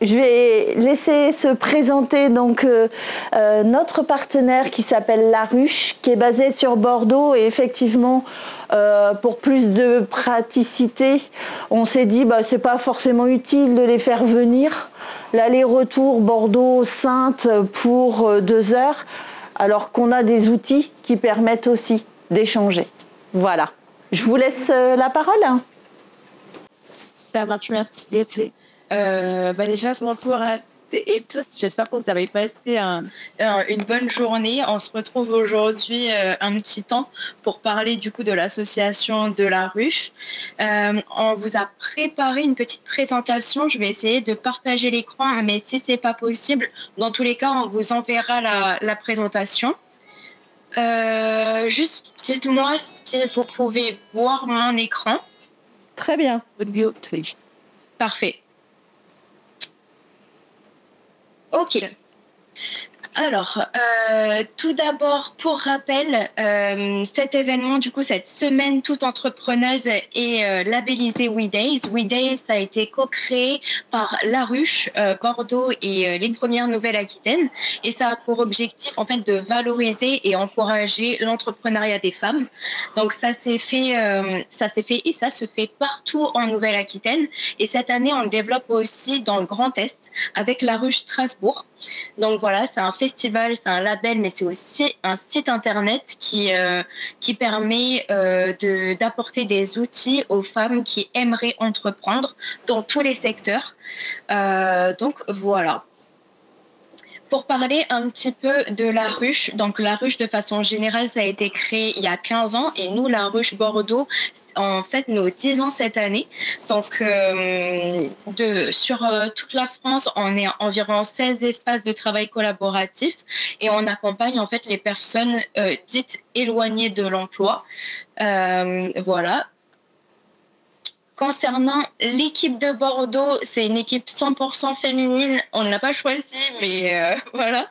je vais laisser se présenter donc notre partenaire qui s'appelle La Ruche, qui est basé sur Bordeaux. Et effectivement, pour plus de praticité, on s'est dit c'est pas forcément utile de les faire venir. L'aller-retour Bordeaux-Saintes pour 2 heures, alors qu'on a des outils qui permettent aussi d'échanger. Voilà. Je vous laisse la parole. Ça marche, merci. Déjà, bonjour à et tous. J'espère que vous avez passé une bonne journée. On se retrouve aujourd'hui un petit temps pour parler du coup de l'association de La Ruche. On vous a préparé une petite présentation. Je vais essayer de partager l'écran, mais si c'est pas possible, dans tous les cas, on vous enverra la présentation. Juste dites-moi si vous pouvez voir mon écran. Très bien. Parfait. Ok. Alors, tout d'abord, pour rappel, cet événement, du coup, cette semaine toute entrepreneuse est labellisée WeDays. WeDays a été co-créé par La Ruche, Bordeaux et les Premières Nouvelles-Aquitaine. Et ça a pour objectif, en fait, de valoriser et encourager l'entrepreneuriat des femmes. Donc, ça s'est fait et ça se fait partout en Nouvelle-Aquitaine. Et cette année, on le développe aussi dans le Grand Est avec La Ruche Strasbourg. Donc voilà, c'est un festival, c'est un label, mais c'est aussi un site internet qui permet d'apporter des outils aux femmes qui aimeraient entreprendre dans tous les secteurs. Donc voilà. Pour parler un petit peu de La Ruche, donc La Ruche de façon générale, ça a été créé il y a 15 ans et nous, La Ruche Bordeaux, en fait, nos 10 ans cette année. Donc, sur toute la France, on est environ 16 espaces de travail collaboratif et on accompagne en fait les personnes dites éloignées de l'emploi. Voilà. Concernant l'équipe de Bordeaux, c'est une équipe 100% féminine. On ne l'a pas choisie, mais voilà.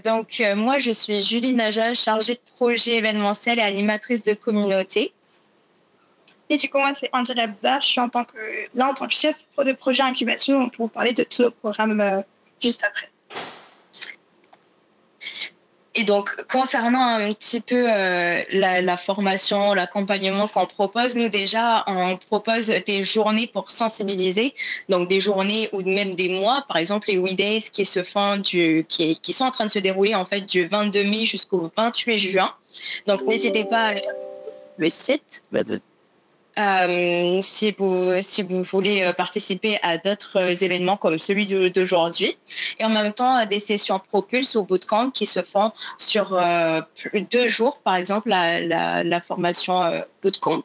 Donc, moi, je suis Julie Naja, chargée de projet événementiel et animatrice de communauté. Et du coup, moi, c'est Angela Bouddha. Je suis en tant que chef de projet incubation pour vous parler de tout le programme juste après. Et donc, concernant un petit peu la formation, l'accompagnement qu'on propose, nous déjà, on propose des journées pour sensibiliser, donc des journées ou même des mois, par exemple les WeDays qui se font qui sont en train de se dérouler en fait du 22 mai jusqu'au 28 juin. Donc, n'hésitez pas à aller sur le site. Si vous voulez participer à d'autres événements comme celui d'aujourd'hui. Et en même temps, des sessions Propulse ou Bootcamp qui se font sur 2 jours, par exemple, la formation Bootcamp.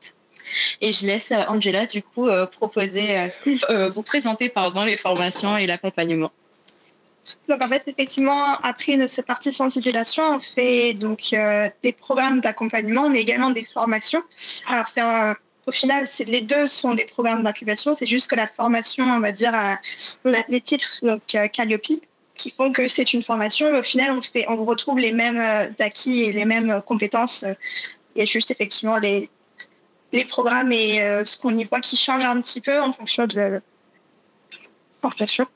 Et je laisse Angela, du coup, vous présenter les formations et l'accompagnement. Donc, en fait, effectivement, après cette partie sensibilisation, on fait donc des programmes d'accompagnement, mais également des formations. Alors, au final, les deux sont des programmes d'incubation. C'est juste que la formation, on va dire, on a les titres, donc Calliope, qui font que c'est une formation. Mais au final, on retrouve les mêmes acquis et les mêmes compétences. Il y a juste effectivement les programmes et ce qu'on y voit qui change un petit peu en fonction de la formation.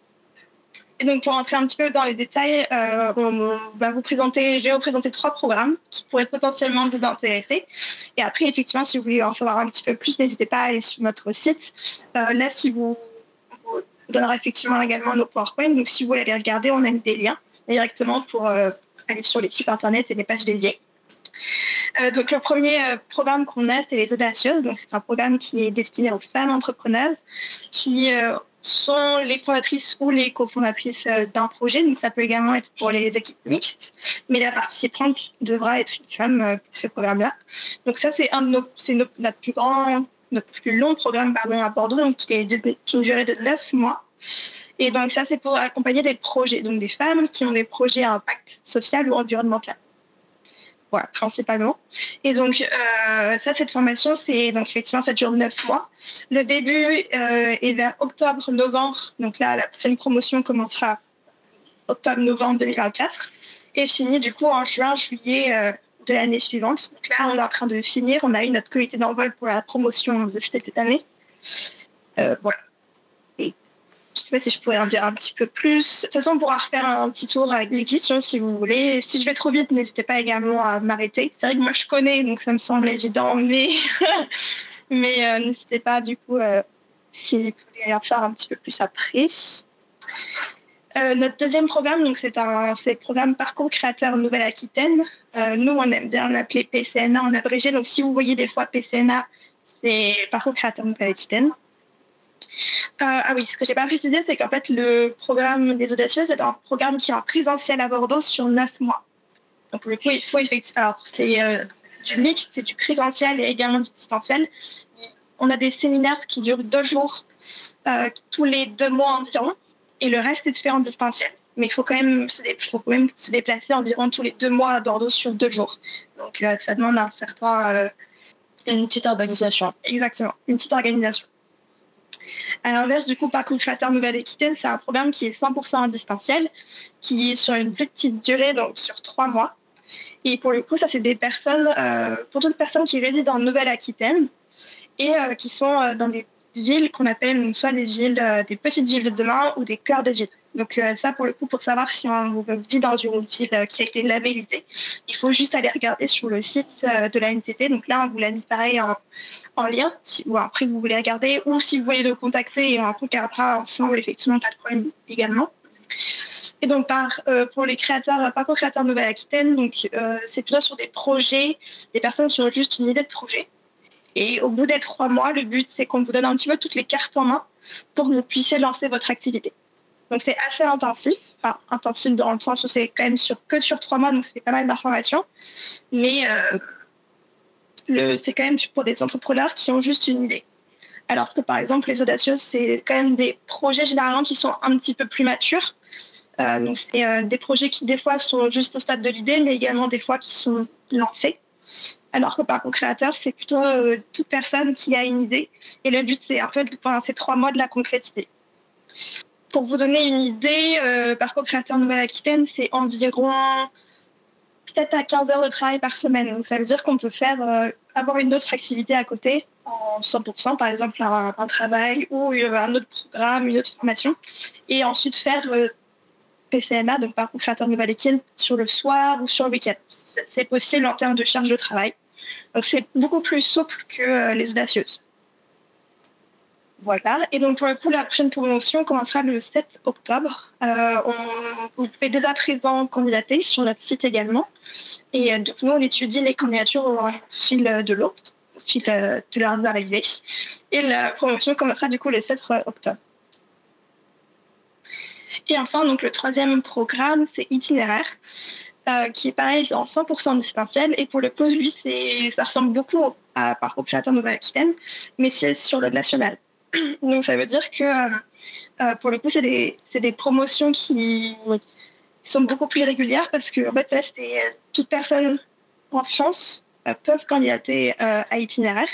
Et donc, pour entrer un petit peu dans les détails, je vais vous présenter 3 programmes qui pourraient potentiellement vous intéresser. Et après, effectivement, si vous voulez en savoir un petit peu plus, n'hésitez pas à aller sur notre site. Là, si vous donnera effectivement également nos PowerPoint. Donc, si vous voulez les regarder, on a mis des liens directement pour aller sur les sites internet et les pages dédiées. Donc, le premier programme qu'on a, c'est les Audacieuses. Donc, c'est un programme qui est destiné aux femmes entrepreneuses qui sont les fondatrices ou les cofondatrices d'un projet. Donc, ça peut également être pour les équipes mixtes, mais la participante devra être une femme pour ce programme-là. Donc, ça, c'est notre plus long programme à Bordeaux, donc qui a une durée de 9 mois. Et donc, ça, c'est pour accompagner des projets, donc des femmes qui ont des projets à impact social ou environnemental. Voilà, principalement. Et donc, cette formation, effectivement, ça dure 9 mois. Le début est vers octobre-novembre. Donc là, la prochaine promotion commencera octobre-novembre 2024 et finit du coup en juin-juillet de l'année suivante. Donc là, on est en train de finir. On a eu notre comité d'envol pour la promotion de cette année. Voilà. Et je ne sais pas si je pourrais en dire un petit peu plus. De toute façon, on pourra refaire un petit tour avec les questions si vous voulez. Si je vais trop vite, n'hésitez pas également à m'arrêter. C'est vrai que moi, je connais, donc ça me semble évident, mais, n'hésitez pas, du coup, si vous voulez en faire un petit peu plus après. Notre deuxième programme, donc c'est le programme Parcours Créateur Nouvelle-Aquitaine. Nous, on aime bien l'appeler PCNA en abrégé. Donc, si vous voyez des fois PCNA, c'est Parcours Créateur Nouvelle-Aquitaine. Ah oui, ce que je n'ai pas précisé, c'est qu'en fait, le programme des Audacieuses est un programme qui est en présentiel à Bordeaux sur 9 mois. Donc, pour le coup, il faut effectivement... Alors, c'est du mix, c'est du présentiel et également du distanciel. On a des séminaires qui durent 2 jours, tous les 2 mois environ. Et le reste est fait en distanciel. Mais il faut quand même se déplacer environ tous les 2 mois à Bordeaux sur 2 jours. Donc, ça demande un certain... une petite organisation. Exactement, une petite organisation. À l'inverse, du coup, Parcours Créateur Nouvelle-Aquitaine, c'est un programme qui est 100% en distanciel, qui est sur une petite durée, donc sur 3 mois. Et pour le coup, ça, c'est des personnes, pour toutes les personnes qui résident en Nouvelle-Aquitaine et qui sont dans des villes qu'on appelle soit des petites villes de demain ou des cœurs de ville. Donc ça, pour le coup, pour savoir si on vit dans une ville qui a été labellisée, il faut juste aller regarder sur le site de la NTT. Donc là, on vous l'a mis pareil en lien, ou après vous voulez regarder, ou si vous voulez le contacter et on regardera ensemble, effectivement, pas de problème également. Et donc, pour les créateurs, Parcours Créateur Nouvelle-Aquitaine, donc c'est plutôt sur des projets, des personnes qui ont juste une idée de projet. Et au bout des 3 mois, le but, c'est qu'on vous donne un petit peu toutes les cartes en main pour que vous puissiez lancer votre activité. Donc, c'est assez intensif. Enfin, intensif dans le sens où c'est quand même que sur 3 mois, donc c'est pas mal d'informations. Mais c'est quand même pour des entrepreneurs qui ont juste une idée. Alors que, par exemple, les Audacieuses, c'est quand même des projets généralement qui sont un petit peu plus matures. Donc, c'est des projets qui, des fois, sont juste au stade de l'idée, mais également des fois qui sont lancés. Alors que Parcours Créateur, c'est plutôt toute personne qui a une idée. Et le but, c'est en fait, pendant ces 3 mois, de la concrétiser. Pour vous donner une idée, Parcours Créateur Nouvelle-Aquitaine, c'est environ peut-être à 15 heures de travail par semaine. Donc ça veut dire qu'on peut avoir une autre activité à côté, en 100%, par exemple un travail ou un autre programme, une autre formation. Et ensuite faire PCNA, donc Parcours Créateur Nouvelle-Aquitaine, sur le soir ou sur le week-end. C'est possible en termes de charge de travail. Donc c'est beaucoup plus souple que les Audacieuses. Voilà. Et donc pour le coup, la prochaine promotion commencera le 7 octobre. Vous pouvez dès à présent candidater sur notre site également. Et donc nous, on étudie les candidatures au fil de l'eau, au fil de leur arrivée. Et la promotion commencera du coup le 7 octobre. Et enfin, donc le 3e programme, c'est Itinéraire, qui est pareil, c'est en 100% distanciel. Et pour le coup, lui, ça ressemble beaucoup à Parcours Créateur Nouvelle-Aquitaine, mais c'est sur le national. Donc ça veut dire que pour le coup, c'est des promotions qui sont beaucoup plus régulières parce que en fait, là, toute personne en France peuvent candidater à Itinéraire,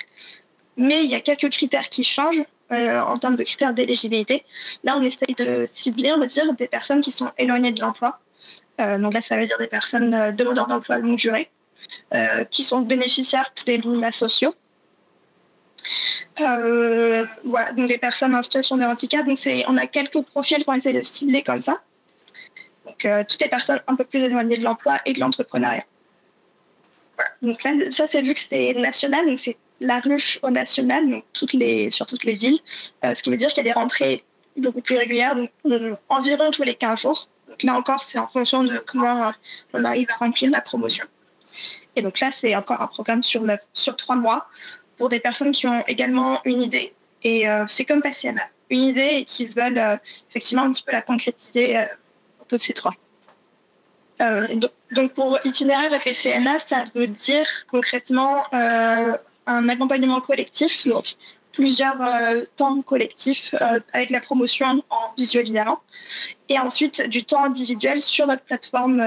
mais il y a quelques critères qui changent. En termes de critères d'éligibilité. Là, on essaye de cibler, on va dire, des personnes qui sont éloignées de l'emploi. Donc là, ça veut dire des personnes demandeurs d'emploi longue durée, qui sont bénéficiaires des minima sociaux. Voilà, donc des personnes en situation de handicap. Donc on a quelques profils qu'on essaie de cibler comme ça. Donc toutes les personnes un peu plus éloignées de l'emploi et de l'entrepreneuriat. Voilà. Donc là, ça, c'est vu que c'est national, donc c'est la ruche au national, donc sur toutes les villes, ce qui veut dire qu'il y a des rentrées beaucoup plus régulières, donc environ tous les 15 jours. Donc là encore, c'est en fonction de comment on arrive à remplir la promotion. Et donc là, c'est encore un programme sur 3 mois pour des personnes qui ont également une idée. Et c'est comme PCNA, une idée et qui veulent effectivement un petit peu la concrétiser toutes ces 3. Donc pour Itinéraire et PCNA, ça veut dire concrètement un accompagnement collectif, donc plusieurs temps collectifs avec la promotion en visuel évidemment, et ensuite du temps individuel sur notre plateforme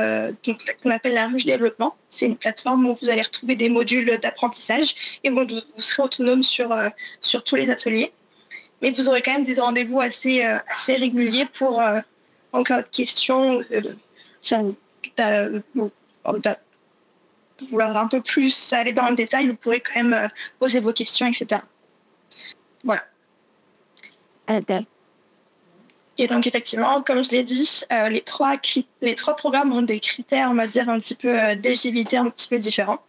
qu'on appelle la ruche développement. C'est une plateforme où vous allez retrouver des modules d'apprentissage et où vous serez autonome sur tous les ateliers. Mais vous aurez quand même des rendez-vous assez réguliers pour en cas de questions, vouloir un peu plus aller dans le détail, vous pourrez quand même poser vos questions, etc. Voilà. Et donc, effectivement, comme je l'ai dit, les trois programmes ont des critères, on va dire, un petit peu d'éligibilité un petit peu différents.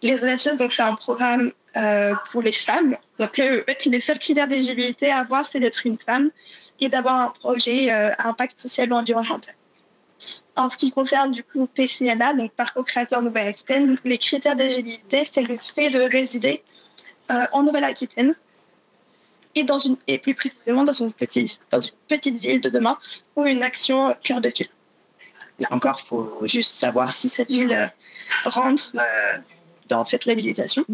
Les audacieuses, donc, c'est un programme pour les femmes. Donc, les seuls critères d'éligibilité à avoir, c'est d'être une femme et d'avoir un projet à impact social ou environnemental. En ce qui concerne, du coup, PCNA, donc Parcours Créateur Nouvelle-Aquitaine, les critères d'éligibilité, c'est le fait de résider en Nouvelle-Aquitaine, et plus précisément dans une petite ville de demain ou une action cœur de ville. Là encore, il faut juste savoir si cette ville rentre dans cette labellisation.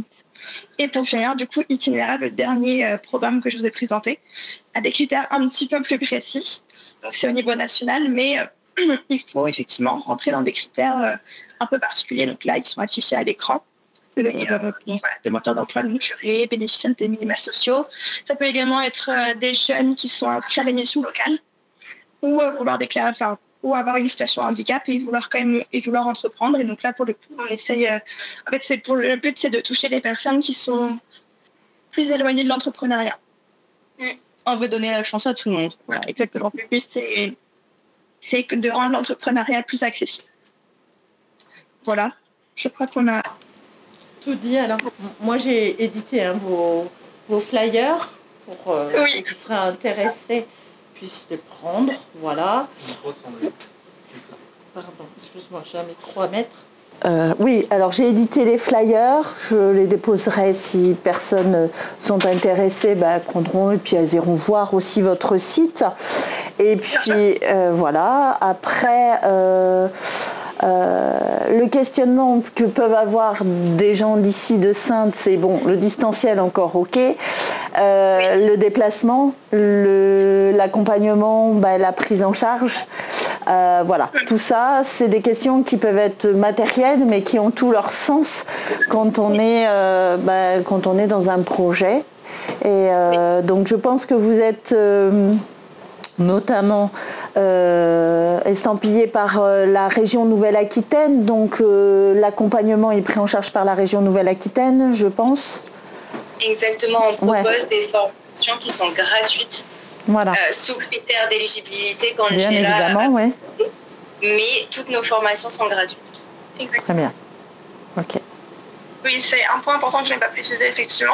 Et pour finir, du coup, Itinéraire, le dernier programme que je vous ai présenté, a des critères un petit peu plus précis. Donc c'est au niveau national, mais il faut effectivement rentrer dans des critères un peu particuliers. Donc là, ils sont affichés à l'écran. Des moteurs d'emploi mesurés, bénéficiaires des minima sociaux. Ça peut également être des jeunes qui sont à la mission locale ou vouloir déclarer, ou avoir une situation de handicap et vouloir entreprendre. Et donc là, pour le coup, on essaye. Le but, c'est de toucher les personnes qui sont plus éloignées de l'entrepreneuriat. On veut donner la chance à tout le monde. Voilà, exactement. Le but, c'est de rendre l'entrepreneuriat plus accessible. Voilà. Je crois qu'on a tout dit. Alors, moi, j'ai édité vos flyers pour ceux qui seraient intéressés puissent les prendre. Voilà. Pardon, excuse-moi, j'ai un micro à mettre. Oui, alors j'ai édité les flyers, je les déposerai si personnes sont intéressées, elles prendront et puis elles iront voir aussi votre site. Et puis voilà, après le questionnement que peuvent avoir des gens d'ici de Saintes, c'est bon, le distanciel encore ok, le déplacement, l'accompagnement, la prise en charge, voilà, tout ça, c'est des questions qui peuvent être matérielles, mais qui ont tout leur sens quand on est dans un projet. Et donc je pense que vous êtes notamment estampillé par la région Nouvelle-Aquitaine, donc l'accompagnement est pris en charge par la région Nouvelle-Aquitaine, je pense. Exactement, on propose des formations qui sont gratuites, voilà. Sous critères d'éligibilité quand bien j'ai évidemment, ouais. Mais toutes nos formations sont gratuites. Exactement. Très bien, ok. Oui, c'est un point important que je n'ai pas précisé, effectivement.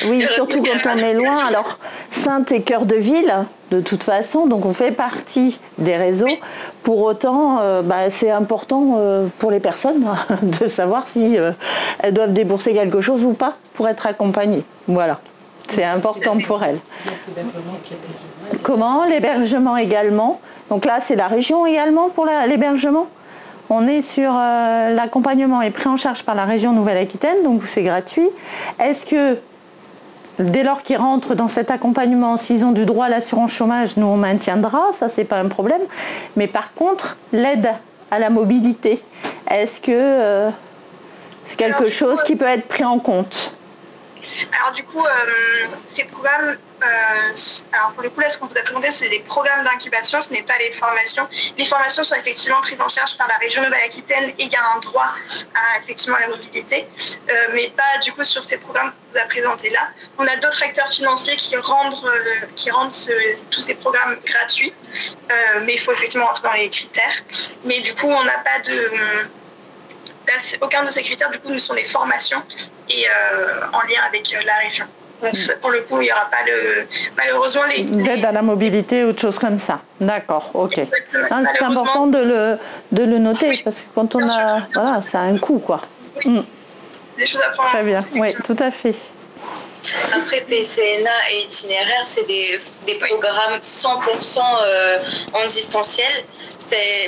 Oui, surtout quand on est loin. Alors, Saintes est cœur de ville, de toute façon, donc on fait partie des réseaux. Pour autant, c'est important pour les personnes de savoir si elles doivent débourser quelque chose ou pas pour être accompagnées. Voilà, c'est important pour elles. Comment ? L'hébergement également. Donc là, c'est la région également pour l'hébergement. On est sur l'accompagnement est pris en charge par la région Nouvelle-Aquitaine, donc c'est gratuit. Est-ce que dès lors qu'ils rentrent dans cet accompagnement, s'ils ont du droit à l'assurance chômage, nous on maintiendra, ça c'est pas un problème. Mais par contre, l'aide à la mobilité, est-ce que c'est quelque chose qui peut être pris en compte ? Alors du coup, ces programmes, alors pour le coup là, ce qu'on vous a présenté, c'est des programmes d'incubation, ce n'est pas les formations. Les formations sont effectivement prises en charge par la région Nouvelle-Aquitaine et il y a un droit à effectivement la mobilité, mais pas du coup sur ces programmes qu'on vous a présentés là. On a d'autres acteurs financiers qui rendent tous ces programmes gratuits, mais il faut effectivement rentrer dans les critères. Mais du coup, on n'a pas de... aucun de ces critères, du coup, ne sont les formations et en lien avec la région. Donc, pour le coup, il n'y aura pas malheureusement l'aide à la mobilité ou autre chose comme ça. D'accord, ok. C'est important de le noter, oui, parce que quand on a... Voilà, ça a un coût, quoi. Oui. Des choses à prendre. Très bien, oui, tout à fait. Après, PCNA et Itinéraire, c'est des programmes 100% en distanciel.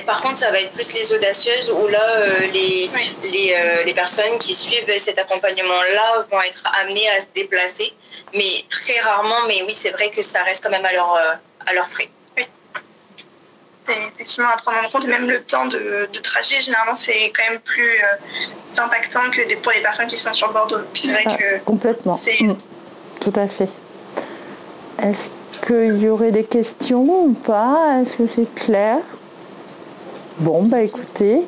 Par contre, ça va être plus les audacieuses où là, les personnes qui suivent cet accompagnement-là vont être amenées à se déplacer. Mais très rarement, mais oui, c'est vrai que ça reste quand même à leur frais. Oui. C'est effectivement à prendre en compte. Et même le temps de trajet, généralement, c'est quand même plus impactant que pour les personnes qui sont sur Bordeaux. Puis c'est vrai que complètement. Tout à fait. Est-ce qu'il y aurait des questions ou pas ? Est-ce que c'est clair ? Bon, écoutez,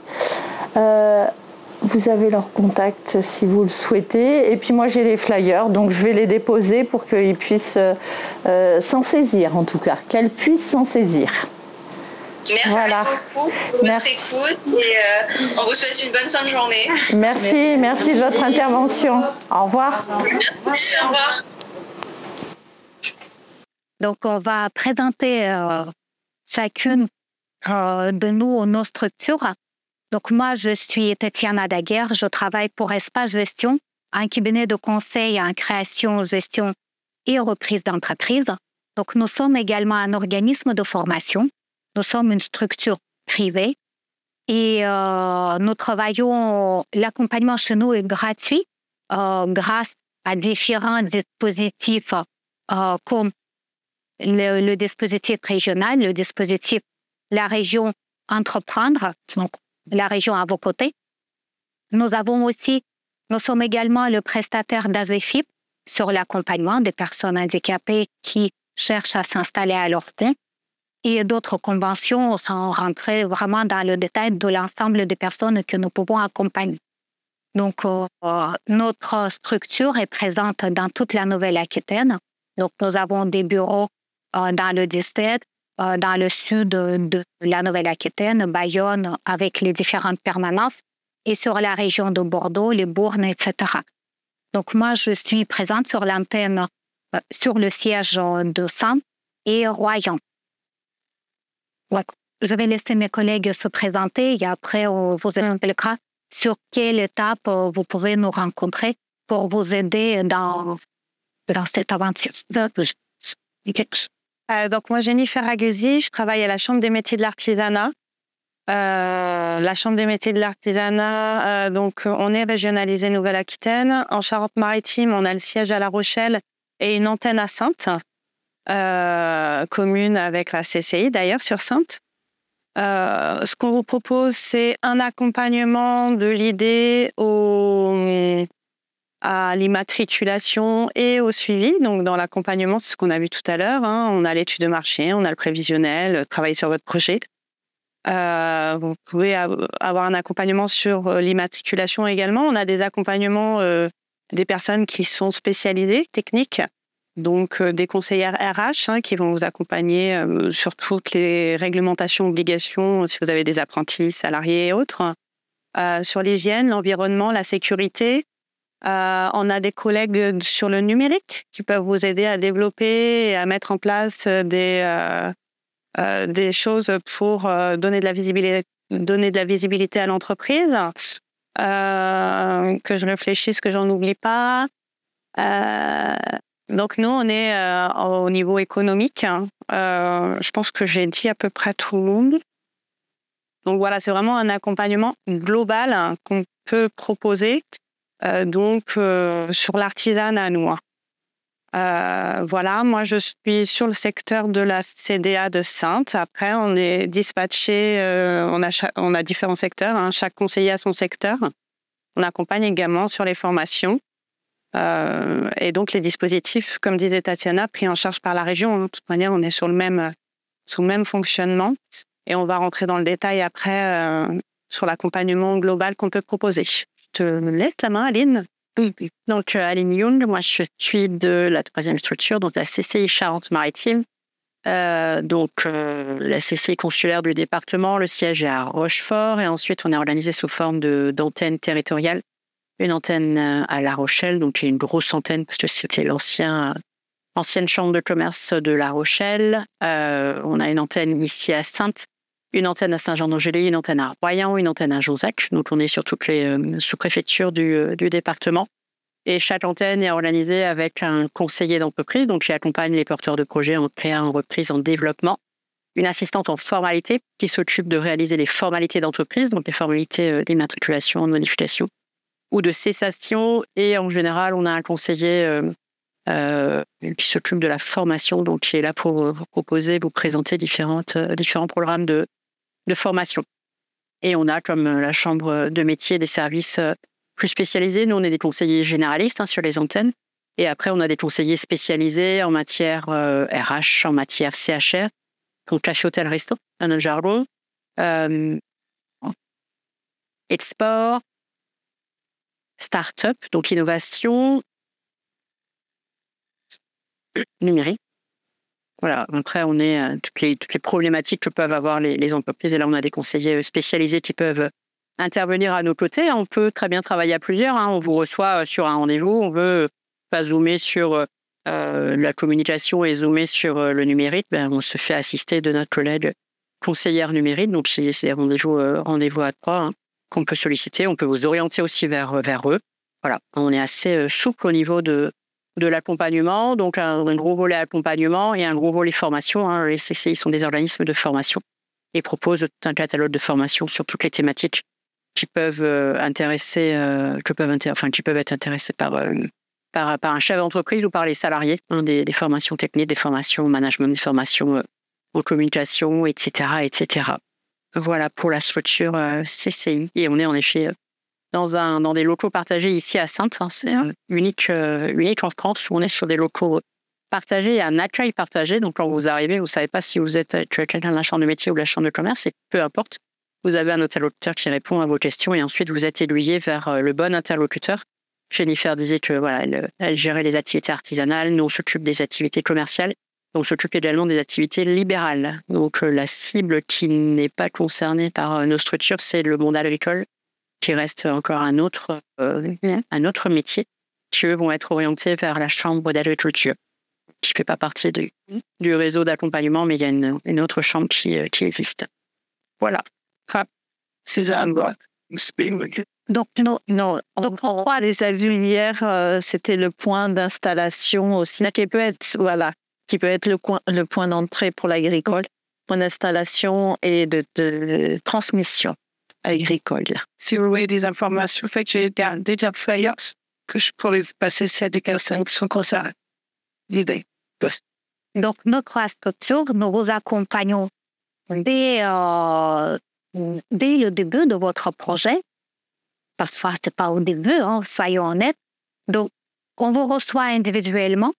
vous avez leur contact si vous le souhaitez. Et puis moi, j'ai les flyers, donc je vais les déposer pour qu'ils puissent s'en saisir, en tout cas, qu'elles puissent s'en saisir. Merci beaucoup pour votre écoute et on vous souhaite une bonne fin de journée. Merci de votre intervention. Au revoir. Merci, au revoir. Donc, on va présenter chacune de nous nos structures. Donc, moi, je suis Tatiana Daguerre. Je travaille pour Espace Gestion, un cabinet de conseil en création, gestion et reprise d'entreprise. Donc, nous sommes également un organisme de formation. Nous sommes une structure privée et nous travaillons, l'accompagnement chez nous est gratuit grâce à différents dispositifs comme le dispositif régional, le dispositif la région Entreprendre, donc la région à vos côtés. Nous sommes également le prestataire d'ASEFIP sur l'accompagnement des personnes handicapées qui cherchent à s'installer à leur temps. Et d'autres conventions sans rentrer vraiment dans le détail de l'ensemble des personnes que nous pouvons accompagner. Donc, notre structure est présente dans toute la Nouvelle-Aquitaine. Donc, nous avons des bureaux dans le 17, dans le sud de la Nouvelle-Aquitaine, Bayonne, avec les différentes permanences, et sur la région de Bordeaux, les Bournes, etc. Donc, moi, je suis présente sur l'antenne, sur le siège de Saintes et Royan. Ouais. Je vais laisser mes collègues se présenter et après, on vous expliquera sur quelle étape vous pouvez nous rencontrer pour vous aider dans cette aventure. Donc, moi, Jennifer Agusi, je travaille à la Chambre des métiers de l'artisanat. La Chambre des métiers de l'artisanat, donc, on est régionalisé Nouvelle-Aquitaine. En Charente-Maritime, on a le siège à La Rochelle et une antenne à Saintes, commune avec la CCI, d'ailleurs, sur Saintes. Ce qu'on vous propose, c'est un accompagnement de l'idée à l'immatriculation et au suivi. Donc, dans l'accompagnement, c'est ce qu'on a vu tout à l'heure. On a l'étude de marché, on a le prévisionnel, travailler sur votre projet. Vous pouvez avoir un accompagnement sur l'immatriculation également. On a des accompagnements des personnes qui sont spécialisées, techniques, donc des conseillères RH qui vont vous accompagner sur toutes les réglementations, obligations, si vous avez des apprentis, salariés et autres. Sur l'hygiène, l'environnement, la sécurité. On a des collègues sur le numérique qui peuvent vous aider à développer et à mettre en place des choses pour donner de la visibilité à l'entreprise. Que je réfléchisse, que j'en oublie pas. Donc, nous, on est au niveau économique. Je pense que j'ai dit à peu près tout le monde. Donc, voilà, c'est vraiment un accompagnement global qu'on peut proposer sur l'artisanat, nous. Voilà, moi, je suis sur le secteur de la CDA de Saintes. Après, on est dispatché, on a différents secteurs. Chaque conseiller a son secteur. On accompagne également sur les formations. Et donc, les dispositifs, comme disait Tatiana, pris en charge par la région. De toute manière, on est sur le même fonctionnement. Et on va rentrer dans le détail après sur l'accompagnement global qu'on peut proposer. Je te laisse la main, Aline. Donc, Aline Young, moi, je suis de la troisième structure, donc la CCI Charente-Maritime. La CCI consulaire du département, le siège est à Rochefort. Et ensuite, on est organisé sous forme d'antenne territoriale. Une antenne à La Rochelle, donc une grosse antenne parce que c'était l'ancienne chambre de commerce de La Rochelle. On a une antenne ici à Saintes, une antenne à Saint-Jean-d'Angély, une antenne à Royan, une antenne à Jonzac. Donc, on est sur toutes les sous-préfectures du département. Et chaque antenne est organisée avec un conseiller d'entreprise, donc qui accompagne les porteurs de projets en créa, en reprise, en développement. Une assistante en formalité qui s'occupe de réaliser les formalités d'entreprise, donc les formalités d'immatriculation, de modification ou de cessation. Et en général, on a un conseiller qui s'occupe de la formation, donc qui est là pour vous proposer, vous présenter différents programmes de formation. Et on a, comme la chambre de métier, des services plus spécialisés. Nous, on est des conseillers généralistes sur les antennes. Et après, on a des conseillers spécialisés en matière RH, en matière CHR, donc café, hôtel, resto, dans notre jargon, export, start-up, donc innovation numérique. Voilà, après, on est toutes les problématiques que peuvent avoir les entreprises. Et là, on a des conseillers spécialisés qui peuvent intervenir à nos côtés. On peut très bien travailler à plusieurs. On vous reçoit sur un rendez-vous. On veut pas zoomer sur la communication et zoomer sur le numérique. On se fait assister de notre collègue conseillère numérique. Donc, c'est des rendez-vous à 3 qu'on peut solliciter. On peut vous orienter aussi vers eux. Voilà, on est assez souple au niveau de l'accompagnement, donc un gros volet accompagnement et un gros volet formation. Les CCI sont des organismes de formation et proposent un catalogue de formation sur toutes les thématiques qui peuvent être intéressées par un chef d'entreprise ou par les salariés, des formations techniques, des formations au management, des formations en communication, etc., etc. Voilà pour la structure CCI. Et on est en effet dans des locaux partagés ici à Saintes. C'est unique en France, où on est sur des locaux partagés et un accueil partagé. Donc, quand vous arrivez, vous ne savez pas si vous êtes quelqu'un de la chambre de métier ou de la chambre de commerce, et peu importe. Vous avez un interlocuteur qui répond à vos questions et ensuite, vous êtes aiguillé vers le bon interlocuteur. Jennifer disait que voilà, elle gérait les activités artisanales. Nous, on s'occupe des activités commerciales. On s'occupe également des activités libérales. Donc, la cible qui n'est pas concernée par nos structures, c'est le monde agricole, qui reste encore un autre métier, qui eux vont être orientés vers la chambre d'agriculture, qui ne fait pas partie du réseau d'accompagnement, mais il y a une autre chambre qui existe. Voilà. Donc, on croit les a vus hier, c'était le point d'installation aussi, qui peut être le point d'entrée pour l'agricole, point d'installation et de transmission agricole. Si vous voulez des informations, fait que j'ai déjà fait que je pourrais vous passer ces déclarations qui sont concernées. L'idée. Donc, notre structure, nous vous accompagnons dès le début de votre projet. Parfois, ce n'est pas au début, soyons honnêtes. Donc, on vous reçoit individuellement.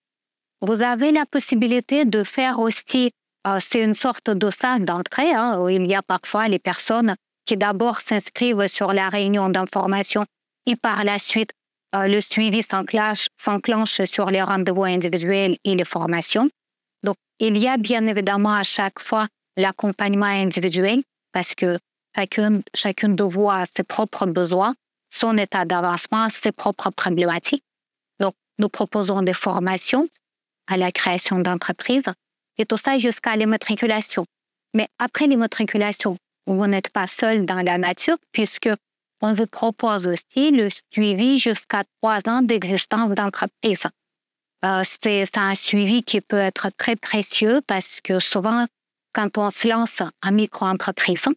Vous avez la possibilité de faire aussi, c'est une sorte de salle d'entrée, où il y a parfois les personnes qui d'abord s'inscrivent sur la réunion d'information et par la suite, le suivi s'enclenche sur les rendez-vous individuels et les formations. Donc, il y a bien évidemment à chaque fois l'accompagnement individuel parce que chacune de vous a ses propres besoins, son état d'avancement, ses propres problématiques. Donc, nous proposons des formations à la création d'entreprises et tout ça jusqu'à l'immatriculation. Mais après l'immatriculation, vous n'êtes pas seul dans la nature puisque on vous propose aussi le suivi jusqu'à 3 ans d'existence d'entreprise. C'est un suivi qui peut être très précieux parce que souvent, quand on se lance en micro-entreprise,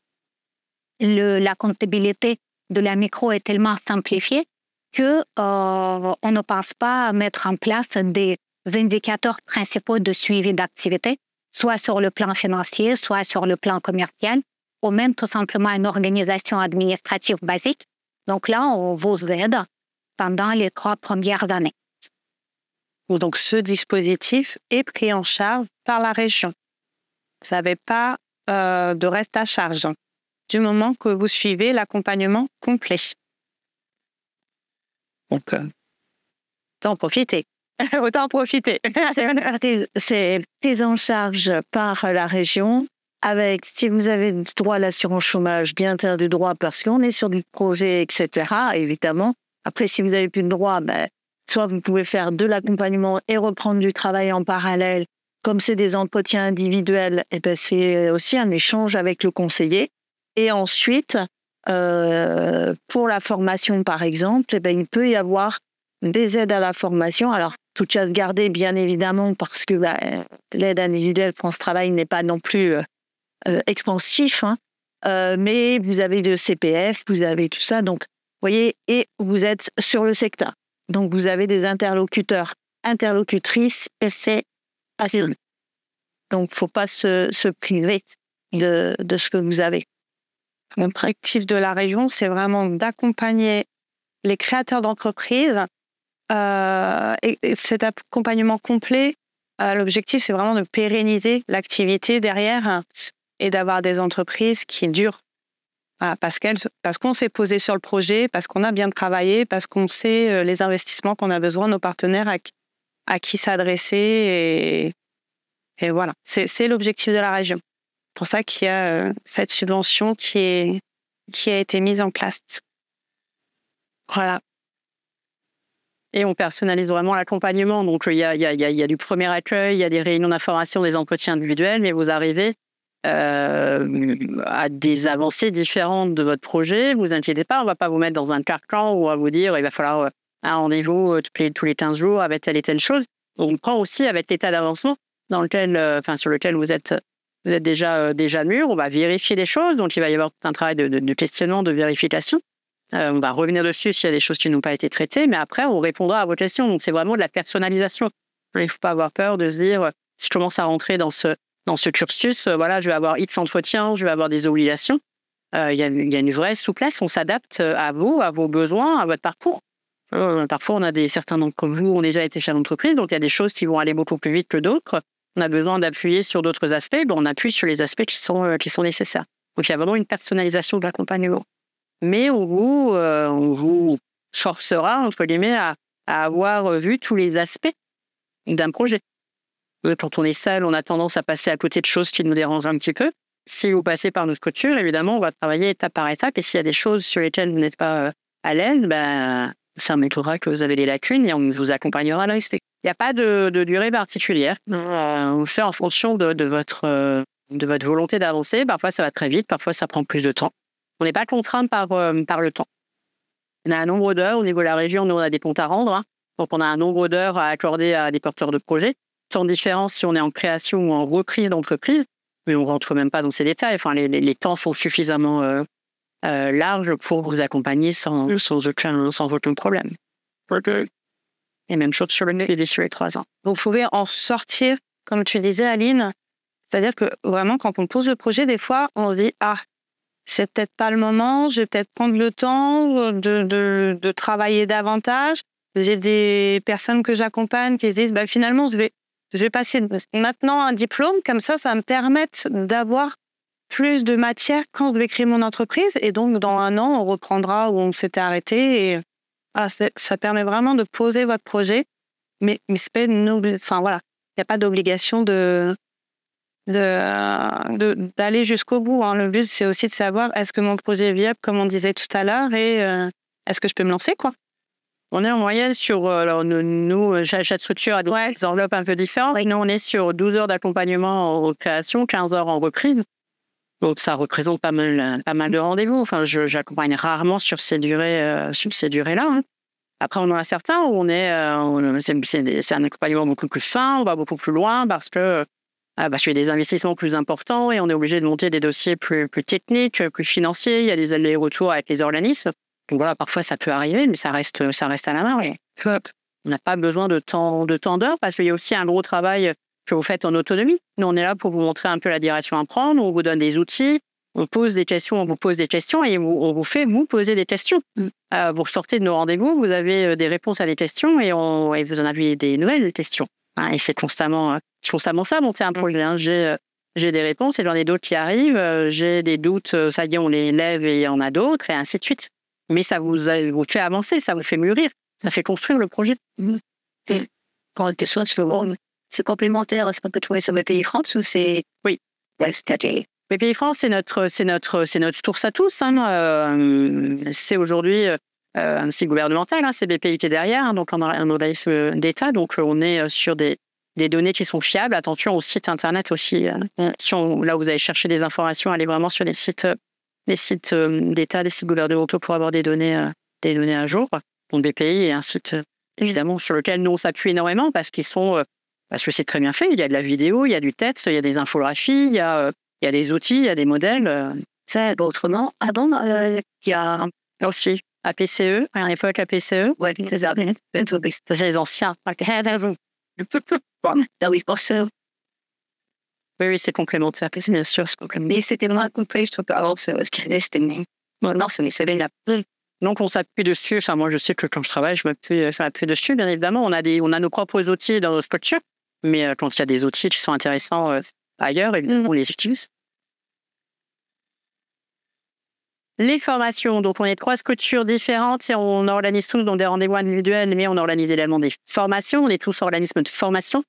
la comptabilité de la micro est tellement simplifiée que on ne pense pas à mettre en place des indicateurs principaux de suivi d'activité, soit sur le plan financier, soit sur le plan commercial, ou même tout simplement une organisation administrative basique. Donc là, on vous aide pendant les 3 premières années. Donc, ce dispositif est pris en charge par la région. Vous n'avez pas de reste à charge du moment que vous suivez l'accompagnement complet. Donc, autant en profiter. Autant en profiter. C'est pris en charge par la région avec, si vous avez droit à l'assurance chômage, bien sûr du droit parce qu'on est sur du projet, etc., évidemment. Après, si vous n'avez plus de droit, soit vous pouvez faire de l'accompagnement et reprendre du travail en parallèle. Comme c'est des entretiens individuels, c'est aussi un échange avec le conseiller. Et ensuite, pour la formation, par exemple, il peut y avoir des aides à la formation. Alors, tout à garder, bien évidemment, parce que l'aide individuelle France Travail n'est pas non plus expansif, mais vous avez le CPF, vous avez tout ça. Donc, vous voyez, et vous êtes sur le secteur. Donc, vous avez des interlocuteurs, interlocutrices, et c'est assez. Donc, il ne faut pas se priver de ce que vous avez. L'objectif de la région, c'est vraiment d'accompagner les créateurs d'entreprises. Et cet accompagnement complet, l'objectif, c'est vraiment de pérenniser l'activité derrière et d'avoir des entreprises qui durent Voilà, parce qu'on s'est posé sur le projet, parce qu'on a bien travaillé, parce qu'on sait les investissements qu'on a besoin, nos partenaires à qui s'adresser. Et voilà, c'est l'objectif de la région. C'est pour ça qu'il y a cette subvention qui a été mise en place. Voilà. Et on personnalise vraiment l'accompagnement. Donc, il y a du premier accueil, il y a des réunions d'information, des entretiens individuels, mais vous arrivez à des avancées différentes de votre projet. Vous inquiétez pas, on va pas vous mettre dans un carcan où on va vous dire il va falloir un rendez-vous tous les 15 jours avec telle et telle chose. On prend aussi avec l'état d'avancement sur lequel vous êtes déjà mûr. On va vérifier des choses, donc il va y avoir un travail de questionnement, de vérification. On va revenir dessus s'il y a des choses qui n'ont pas été traitées, mais après, on répondra à vos questions. Donc, c'est vraiment de la personnalisation. Il ne faut pas avoir peur de se dire, si je commence à rentrer dans ce cursus, je vais avoir X entretiens, je vais avoir des obligations. Il y a une vraie souplesse. On s'adapte à vous, à vos besoins, à votre parcours. Parfois, certains d'entre vous ont déjà été chefs d'entreprise, donc il y a des choses qui vont aller beaucoup plus vite que d'autres. On a besoin d'appuyer sur d'autres aspects. On appuie sur les aspects qui sont nécessaires. Donc, il y a vraiment une personnalisation de l'accompagnement. Mais on vous forcera, entre guillemets, à avoir vu tous les aspects d'un projet. Quand on est seul, on a tendance à passer à côté de choses qui nous dérangent un petit peu. Si vous passez par notre structure, évidemment, on va travailler étape par étape. Et s'il y a des choses sur lesquelles vous n'êtes pas à l'aise, ça montrera que vous avez des lacunes et on vous accompagnera à la rester. Il n'y a pas de durée particulière. On fait en fonction de votre volonté d'avancer. Parfois, ça va très vite. Parfois, ça prend plus de temps. On n'est pas contraint par le temps. On a un nombre d'heures. Au niveau de la région, nous, on a des comptes à rendre. Donc, on a un nombre d'heures à accorder à des porteurs de projets. Temps différent si on est en création ou en reprise d'entreprise. Mais on ne rentre même pas dans ces détails. Enfin, les temps sont suffisamment larges pour vous accompagner sans aucun problème. Et même chose sur les 3 ans. Vous pouvez en sortir, comme tu disais, Aline. C'est-à-dire que vraiment, quand on pose le projet, des fois, on se dit « Ah, c'est peut-être pas le moment, je vais peut-être prendre le temps de travailler davantage. » J'ai des personnes que j'accompagne qui se disent finalement, je vais passer maintenant un diplôme, comme ça va me permettre d'avoir plus de matière quand je vais créer mon entreprise. Et donc, dans 1 an, on reprendra où on s'était arrêté. Et ça permet vraiment de poser votre projet. Mais c'est pas il n'y a pas d'obligation d'aller jusqu'au bout. Le but, c'est aussi de savoir est-ce que mon projet est viable, comme on disait tout à l'heure, et est-ce que je peux me lancer, quoi. On est en moyenne sur... nous, chaque structure a des enveloppes un peu différentes. Oui. Nous, on est sur 12 heures d'accompagnement en création, 15 heures en reprise. Donc, ça représente pas mal de rendez-vous. Enfin, j'accompagne rarement sur ces durées-là. Après, on en a certains où c'est un accompagnement beaucoup plus fin, on va beaucoup plus loin parce que je fais des investissements plus importants et on est obligé de monter des dossiers plus techniques, plus financiers. Il y a des allers-retours avec les organismes. Donc voilà, parfois ça peut arriver, mais ça reste à la main. On n'a pas besoin de tant d'heures parce qu'il y a aussi un gros travail que vous faites en autonomie. Nous, on est là pour vous montrer un peu la direction à prendre. On vous donne des outils, on vous pose des questions et on vous fait vous poser des questions. Vous sortez de nos rendez-vous, vous avez des réponses à des questions et vous en avez des nouvelles questions. Et c'est constamment ça, monter un projet. J'ai des réponses et j'en ai d'autres qui arrivent. J'ai des doutes, ça y est, on les lève et il y en a d'autres et ainsi de suite. Mais ça vous fait avancer, ça vous fait mûrir, ça fait construire le projet. Et quand question, c'est complémentaire, est-ce qu'on peut trouver sur BPI France ou c'est... Oui. BPI France, c'est notre source à tous. C'est aujourd'hui un site gouvernemental, c'est BPI qui est derrière, donc on a un organisme d'État, donc on est sur des données qui sont fiables. Attention au site internet aussi. Là, vous allez chercher des informations, allez vraiment sur les sites d'État, les sites gouvernementaux pour avoir des données à jour. Donc BPI est un site évidemment sur lequel nous on s'appuie énormément parce que c'est très bien fait. Il y a de la vidéo, il y a du texte, il y a des infographies, il y a des outils, il y a des modèles. C'est autrement. Il y a aussi APCE, à l'époque APCE. Oui, c'est ça. C'est les anciens. Oui, pour ça. Oui, c'est complémentaire. Bien sûr, c'est complémentaire. Mais c'était moins complet, je trouve, avant, c'est ce qu'il est. Non, c'est là. Donc, on s'appuie dessus. Enfin, moi, je sais que quand je travaille, je m'appuie dessus. Bien évidemment, on a nos propres outils dans nos structures. Mais quand il y a des outils qui sont intéressants ailleurs, évidemment, on les utilise. les formations. Donc, on est 3 structures différentes et on organise tous dans des rendez-vous individuels, mais on organise également des formations. On est tous organismes de formation.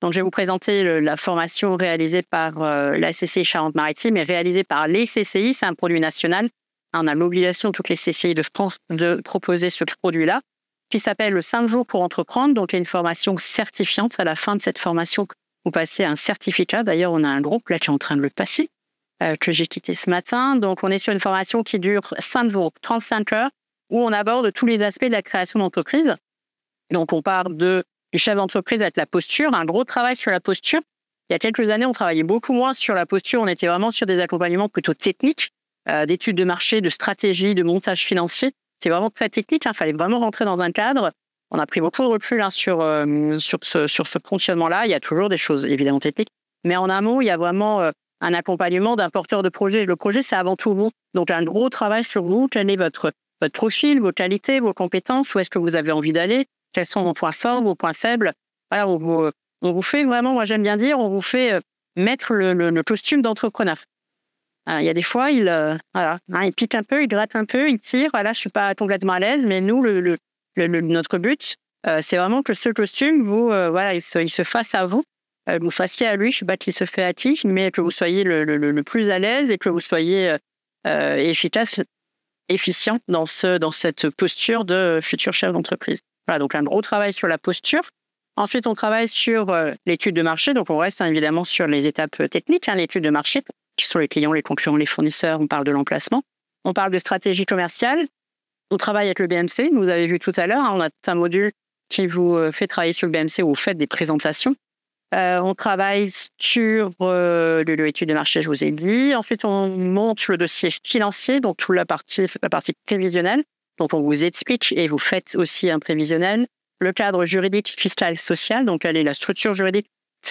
Donc, je vais vous présenter la formation réalisée par la CCI Charente-Maritime et réalisée par les CCI. C'est un produit national. On a l'obligation, toutes les CCI de France, de proposer ce produit-là, qui s'appelle le 5 jours pour entreprendre. Donc, il y a une formation certifiante. À la fin de cette formation, vous passez un certificat. D'ailleurs, on a un groupe là qui est en train de le passer, que j'ai quitté ce matin. Donc, on est sur une formation qui dure 5 jours, 35 heures, où on aborde tous les aspects de la création d'entreprise. Donc, on part du chef d'entreprise avec la posture, un gros travail sur la posture. Il y a quelques années, on travaillait beaucoup moins sur la posture. On était vraiment sur des accompagnements plutôt techniques, d'études de marché, de stratégie, de montage financier. C'est vraiment très technique. Il fallait vraiment rentrer dans un cadre. On a pris beaucoup de recul sur ce fonctionnement-là. Il y a toujours des choses évidemment techniques. Mais en amont, il y a vraiment un accompagnement d'un porteur de projet. Le projet, c'est avant tout vous. Donc, un gros travail sur vous. Quel est votre profil, vos qualités, vos compétences, où est-ce que vous avez envie d'aller, quels sont vos points forts, vos points faibles. Voilà, on vous fait vraiment, moi j'aime bien dire, on vous fait mettre le costume d'entrepreneur. Il y a des fois, il pique un peu, il gratte un peu, il tire. Voilà, je suis pas complètement à l'aise, mais nous, notre but, c'est vraiment que ce costume, il se fasse à vous. Vous fassiez à lui, je ne sais pas qui se fait à qui, mais que vous soyez le plus à l'aise et que vous soyez efficace, efficient dans cette posture de futur chef d'entreprise. Voilà, donc un gros travail sur la posture. Ensuite, on travaille sur l'étude de marché. Donc, on reste évidemment sur les étapes techniques, l'étude de marché, qui sont les clients, les concurrents, les fournisseurs. On parle de l'emplacement. On parle de stratégie commerciale. On travaille avec le BMC. Vous avez vu tout à l'heure, on a tout un module qui vous fait travailler sur le BMC où vous faites des présentations. On travaille sur l'étude de marché, je vous ai dit. Ensuite, on monte le dossier financier, donc toute la partie prévisionnelle. Donc, on vous explique et vous faites aussi un prévisionnel. Le cadre juridique, fiscal, social. Donc, quelle est la structure juridique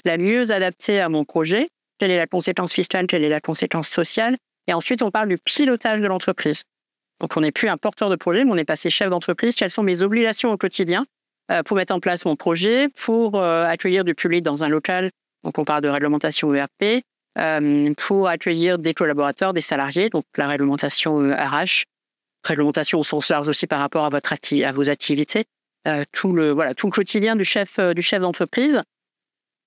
la mieux adaptée à mon projet? Quelle est la conséquence fiscale? Quelle est la conséquence sociale? Et ensuite, on parle du pilotage de l'entreprise. Donc, on n'est plus un porteur de projet, mais on est passé chef d'entreprise. Quelles sont mes obligations au quotidien pour mettre en place mon projet, pour accueillir du public dans un local? Donc, on parle de réglementation ERP, pour accueillir des collaborateurs, des salariés, donc la réglementation RH, réglementation au sens large aussi par rapport à vos activités, tout le quotidien du chef d'entreprise.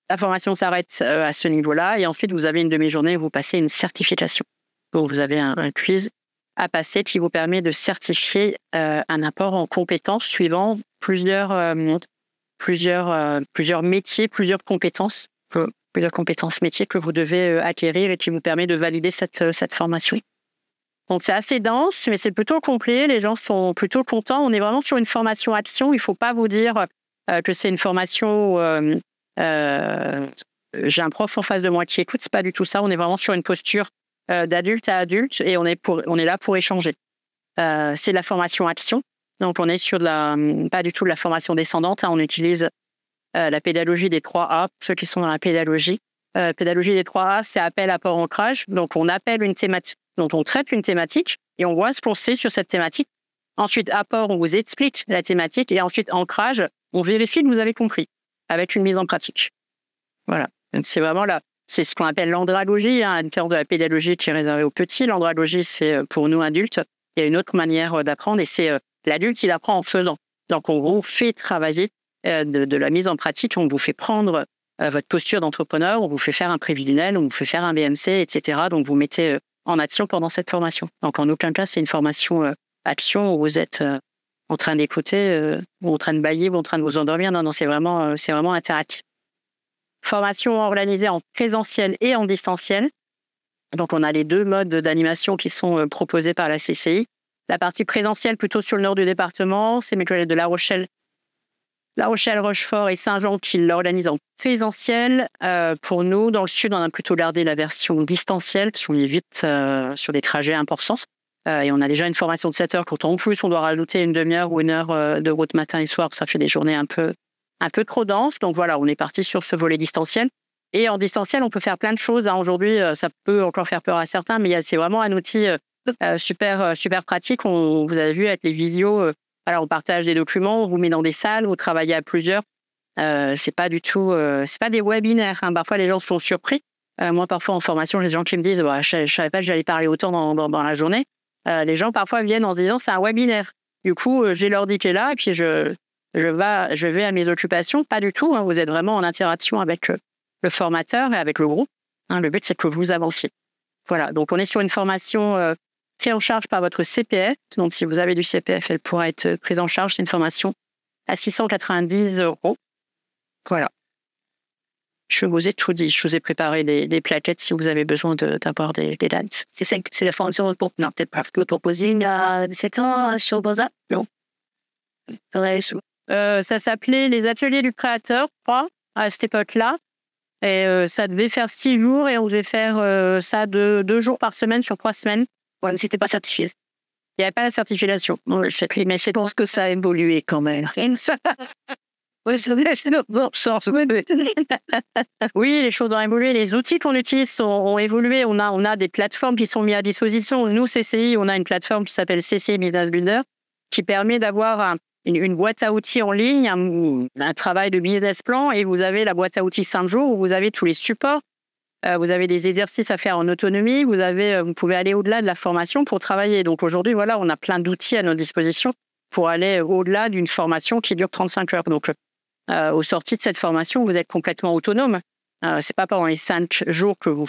La formation s'arrête à ce niveau-là et ensuite vous avez une demi-journée où vous passez une certification. Donc vous avez un quiz à passer qui vous permet de certifier un apport en compétences suivant plusieurs métiers, plusieurs compétences métiers que vous devez acquérir et qui vous permet de valider cette formation. Donc, c'est assez dense, mais c'est plutôt complet. Les gens sont plutôt contents. On est vraiment sur une formation action. Il ne faut pas vous dire que c'est une formation où j'ai un prof en face de moi qui écoute. Ce n'est pas du tout ça. On est vraiment sur une posture d'adulte à adulte et on est là pour échanger. C'est de la formation action. Donc, on est sur pas du tout de la formation descendante. On utilise la pédagogie des 3A, pour ceux qui sont dans la pédagogie. Pédagogie des 3A, c'est appel, apport, ancrage. Donc, on appelle une thématique. Donc, on traite une thématique et on voit ce qu'on sait sur cette thématique. Ensuite, apport, on vous explique la thématique. Et ensuite, ancrage, on vérifie que vous avez compris avec une mise en pratique. Voilà. Donc, c'est vraiment c'est ce qu'on appelle l'andragogie, à différence de la pédagogie qui est réservée aux petits. L'andragogie, c'est pour nous adultes. Il y a une autre manière d'apprendre et c'est l'adulte, il apprend en faisant. Donc, on vous fait travailler de la mise en pratique. On vous fait prendre votre posture d'entrepreneur, on vous fait faire un prévisionnel, on vous fait faire un BMC, etc. Donc, vous mettez en action pendant cette formation. Donc, en aucun cas, c'est une formation action où vous êtes en train d'écouter, ou en train de bailler, ou en train de vous endormir. Non, c'est vraiment interactif. Formation organisée en présentiel et en distanciel. Donc, on a les deux modes d'animation qui sont proposés par la CCI. La partie présentielle, plutôt sur le nord du département, c'est mes collègues de La Rochelle, Rochefort et Saint-Jean qui l'organisent en présentiel. Pour nous, dans le sud, on a plutôt gardé la version distancielle, parce qu'on évite sur des trajets importants. Et on a déjà une formation de 7 heures. Quand en plus, on doit rajouter une demi-heure ou une heure de route matin et soir, ça fait des journées un peu trop denses. Donc voilà, on est parti sur ce volet distanciel. Et en distanciel, on peut faire plein de choses. Aujourd'hui, ça peut encore faire peur à certains, mais c'est vraiment un outil super pratique. Vous avez vu avec les visios, on partage des documents, on vous met dans des salles, vous travaillez à plusieurs. C'est pas du tout, c'est pas des webinaires. Parfois, les gens sont surpris. Moi, parfois en formation, j'ai des gens qui me disent, je savais pas que j'allais parler autant dans la journée. Les gens parfois viennent en se disant c'est un webinaire. Du coup, j'ai l'ordi qui est là et puis je vais à mes occupations. Pas du tout. Vous êtes vraiment en interaction avec le formateur et avec le groupe. Le but, c'est que vous avanciez. Voilà. Donc, on est sur une formation prise en charge par votre CPF. Donc, si vous avez du CPF, elle pourra être prise en charge. C'est une formation à 690 €. Voilà. Je vous ai tout dit. Je vous ai préparé des plaquettes si vous avez besoin d'avoir des dates. C'est la formation pour non, peut-être pas que proposer il y a 7 ans sur Bosa. Non. Ça s'appelait les ateliers du créateur, je crois, à cette époque-là. Et ça devait faire 6 jours et on devait faire ça 2 jours par semaine sur 3 semaines. Ouais, mais c'était pas certifié. Il n'y avait pas la certification. Mais je pense que ça a évolué quand même. Oui, les choses ont évolué. Les outils qu'on utilise ont évolué. On a des plateformes qui sont mises à disposition. Nous, CCI, on a une plateforme qui s'appelle CCI Business Builder qui permet d'avoir une boîte à outils en ligne, un travail de business plan, et vous avez la boîte à outils 5 jours où vous avez tous les supports. Vous avez des exercices à faire en autonomie. Vous pouvez aller au-delà de la formation pour travailler. Donc aujourd'hui, voilà, on a plein d'outils à notre disposition pour aller au-delà d'une formation qui dure 35 heures. Donc, au sorti de cette formation, vous êtes complètement autonome. C'est pas pendant les 5 jours que vous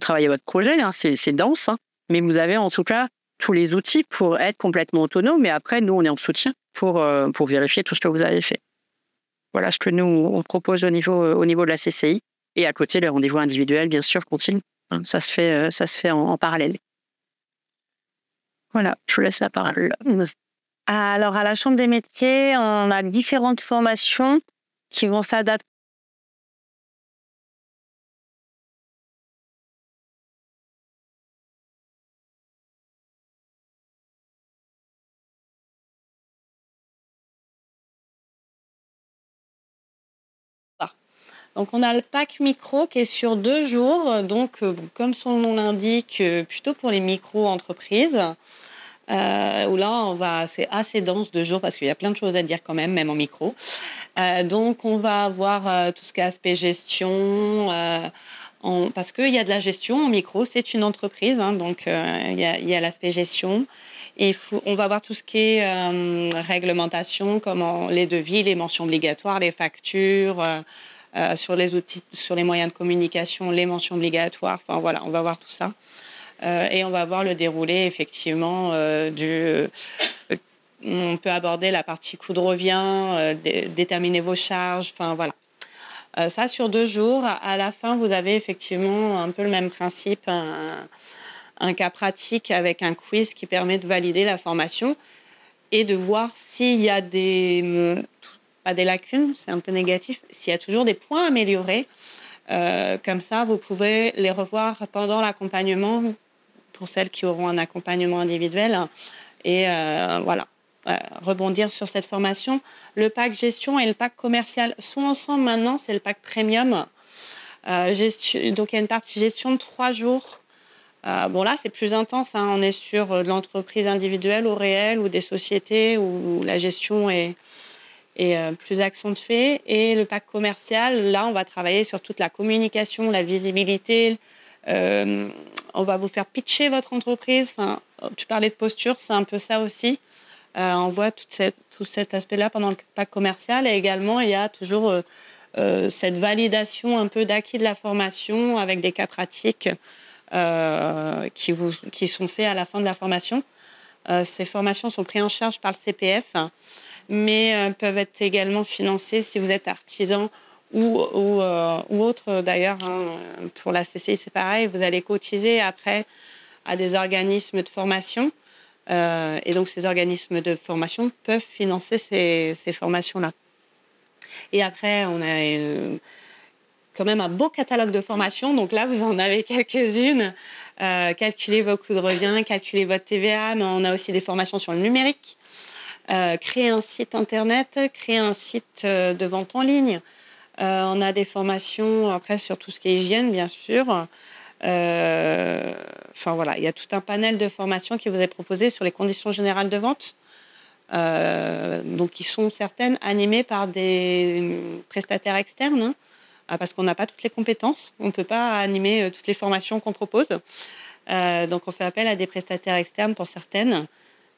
travaillez votre projet, c'est dense, mais vous avez en tout cas tous les outils pour être complètement autonome. Et après, nous, on est en soutien pour vérifier tout ce que vous avez fait. Voilà ce que nous, on propose au niveau de la CCI. Et à côté, le rendez-vous individuel, bien sûr, continue. Ça se fait en parallèle. Voilà, je vous laisse la parole. Alors, à la Chambre des métiers, on a différentes formations qui vont s'adapter. Donc, on a le pack micro qui est sur 2 jours. Donc, comme son nom l'indique, plutôt pour les micro-entreprises. Où là, c'est assez dense 2 jours parce qu'il y a plein de choses à dire quand même en micro. Donc, on va avoir tout ce qui est aspect gestion, parce qu'il y a de la gestion en micro, c'est une entreprise, donc il y a l'aspect gestion. Et on va voir tout ce qui est réglementation, comme les devis, les mentions obligatoires, les factures, sur les outils, sur les moyens de communication, les mentions obligatoires. Enfin voilà, on va voir tout ça. Et on va voir le déroulé effectivement on peut aborder la partie coût de revient, déterminer vos charges, enfin voilà. Ça sur 2 jours. À la fin, vous avez effectivement un peu le même principe, un cas pratique avec un quiz qui permet de valider la formation et de voir s'il y a pas des lacunes, c'est un peu négatif, s'il y a toujours des points à améliorer. Comme ça, vous pouvez les revoir pendant l'accompagnement pour celles qui auront un accompagnement individuel et voilà, rebondir sur cette formation. Le pack gestion et le pack commercial sont ensemble maintenant, c'est le pack premium. Donc, il y a une partie gestion de 3 jours. Bon, là, c'est plus intense. On est sur de l'entreprise individuelle au réel ou des sociétés où la gestion est plus accentuée. Et le pack commercial, là, on va travailler sur toute la communication, la visibilité. On va vous faire pitcher votre entreprise. Enfin, tu parlais de posture, c'est un peu ça aussi. On voit tout cet aspect-là pendant le pack commercial. Et également, il y a toujours cette validation un peu d'acquis de la formation avec des cas pratiques qui sont faits à la fin de la formation. Ces formations sont prises en charge par le CPF, mais peuvent être également financées si vous êtes artisan ou autre d'ailleurs. Pour la CCI, c'est pareil, vous allez cotiser après à des organismes de formation. Et donc, ces organismes de formation peuvent financer ces formations-là. Et après, on a quand même un beau catalogue de formations. Donc là, vous en avez quelques-unes. Calculez vos coûts de revient, calculez votre TVA, mais on a aussi des formations sur le numérique. Créer un site internet, créer un site de vente en ligne. On a des formations après sur tout ce qui est hygiène, bien sûr. Enfin voilà, il y a tout un panel de formations qui vous est proposé sur les conditions générales de vente. Donc qui sont certaines animées par des prestataires externes, parce qu'on n'a pas toutes les compétences. On ne peut pas animer toutes les formations qu'on propose. Donc, on fait appel à des prestataires externes pour certaines.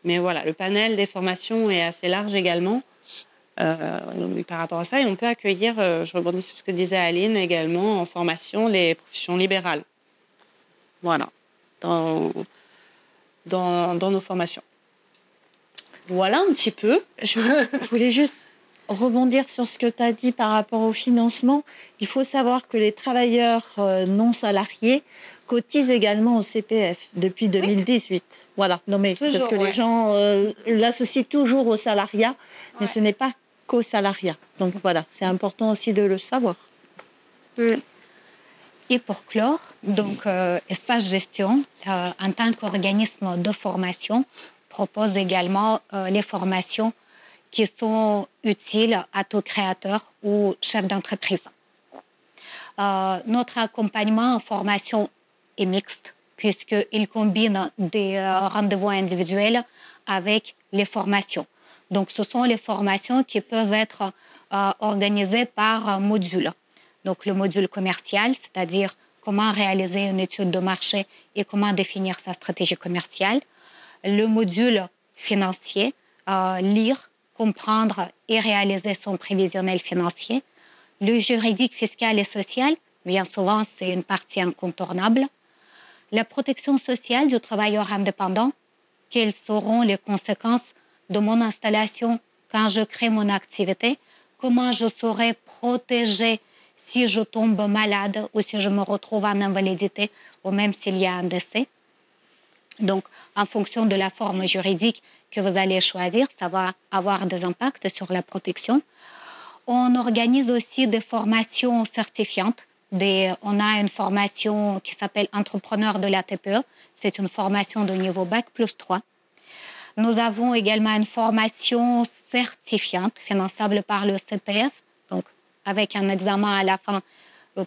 Mais voilà, le panel des formations est assez large également par rapport à ça. Et on peut accueillir, je rebondis sur ce que disait Aline également, en formation, les professions libérales. Voilà, dans nos formations. Voilà un petit peu. Je voulais juste rebondir sur ce que tu as dit par rapport au financement. Il faut savoir que les travailleurs non salariés cotisent également au CPF depuis 2018. Voilà. Non, mais Toujours, parce que les gens l'associent toujours au salariat, mais ce n'est pas qu'au salariat. Donc voilà, c'est important aussi de le savoir. Et pour clore, donc Espace Gestion, en tant qu'organisme de formation, propose également les formations qui sont utiles à tout créateur ou chef d'entreprise. Notre accompagnement en formation est mixte, puisqu'il combine des rendez-vous individuels avec les formations. Donc, ce sont les formations qui peuvent être organisées par module. Donc, le module commercial, c'est-à-dire comment réaliser une étude de marché et comment définir sa stratégie commerciale. Le module financier, lire, comprendre et réaliser son prévisionnel financier. Le juridique, fiscal et social, bien souvent, c'est une partie incontournable. La protection sociale du travailleur indépendant, quelles seront les conséquences de mon installation quand je crée mon activité, comment je serai protégée si je tombe malade ou si je me retrouve en invalidité ou même s'il y a un décès. Donc, en fonction de la forme juridique que vous allez choisir, ça va avoir des impacts sur la protection. On organise aussi des formations certifiantes. On a une formation qui s'appelle Entrepreneur de la TPE. C'est une formation de niveau Bac plus 3. Nous avons également une formation certifiante finançable par le CPF, donc avec un examen à la fin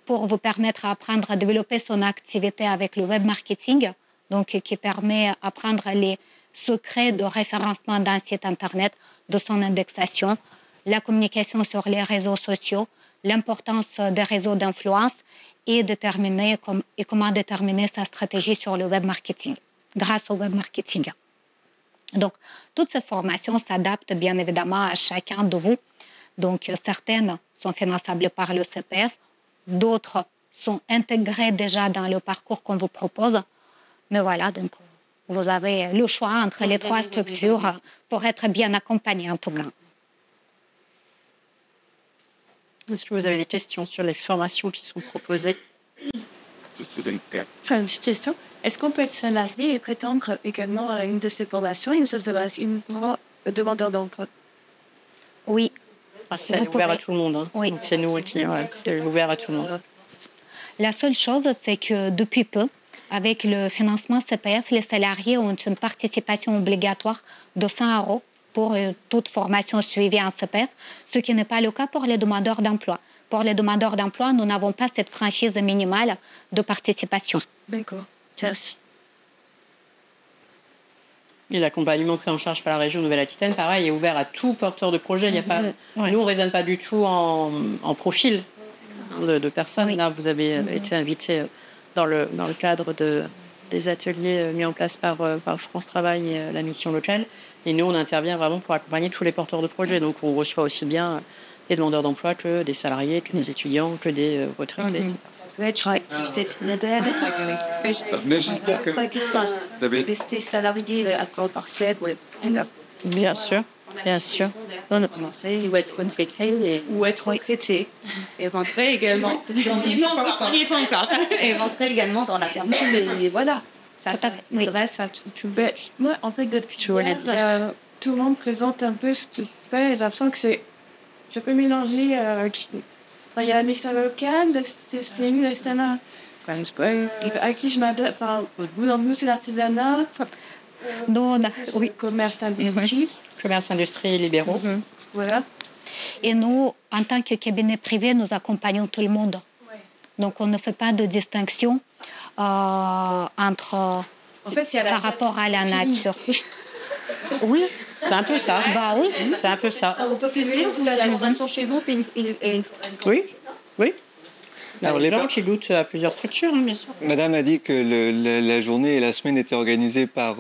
pour vous permettre d'apprendre à développer son activité avec le web marketing, donc qui permet d'apprendre les secrets de référencement d'un site Internet, de son indexation, la communication sur les réseaux sociaux, l'importance des réseaux d'influence et comment déterminer sa stratégie sur le web marketing, grâce au web marketing. Donc, toutes ces formations s'adaptent bien évidemment à chacun de vous. Donc, certaines sont finançables par le CPF, d'autres sont intégrées déjà dans le parcours qu'on vous propose. Mais voilà, donc vous avez le choix entre les trois structures pour être bien accompagné en tout cas. Est-ce que vous avez des questions sur les formations qui sont proposées? Enfin, une petite question. Est-ce qu'on peut être salarié et prétendre également à une de ces formations et ça s'adresse uniquement aux demandeurs d'emploi? Oui. C'est ouvert à tout le monde. Hein. Oui. Donc, c'est nous qui c'est ouvert à tout le monde. La seule chose, c'est que depuis peu, avec le financement CPF, les salariés ont une participation obligatoire de 100 € pour toute formation suivie en CPF, ce qui n'est pas le cas pour les demandeurs d'emploi. Pour les demandeurs d'emploi, nous n'avons pas cette franchise minimale de participation. D'accord. Merci. Et l'accompagnement pris en charge par la région Nouvelle-Aquitaine, pareil, est ouvert à tout porteur de projet. Il y a pas, nous, on ne raisonne pas du tout en profil de personnes. Oui. Là, vous avez été invité dans le cadre des ateliers mis en place par France Travail et la mission locale. Et nous, on intervient vraiment pour accompagner tous les porteurs de projets. Donc, on reçoit aussi bien des demandeurs d'emploi que des salariés, que des étudiants, que des retraités. Rester salarié à temps partiel. Bien sûr, bien sûr. Ou être retraité. Ou être retraité. Et rentrer également. Il n'y est pas encore. Et rentrer également dans la service. Et voilà. Ça s'adresse à tout bête. Moi, en fait, depuis tout le monde présente un peu ce qu'il fait. J'ai l'impression que c'est. Je peux mélanger. Il y a la mission locale, le CCU, le Sénat. À qui je m'adresse. Enfin, nous, c'est l'artisanat. Oui. Commerce industrie. Commerce, industrie, libéraux. Voilà. Et nous, en tant que cabinet privé, nous accompagnons tout le monde. Donc, on ne fait pas de distinction entre par rapport à la nature. Oui. C'est un peu ça. Bah oui. C'est un peu ça. On peut faire la rénovation chez vous. Oui, oui. Alors, les gens qui goûtent à plusieurs structures, hein, bien sûr. Madame a dit que la journée et la semaine étaient organisées par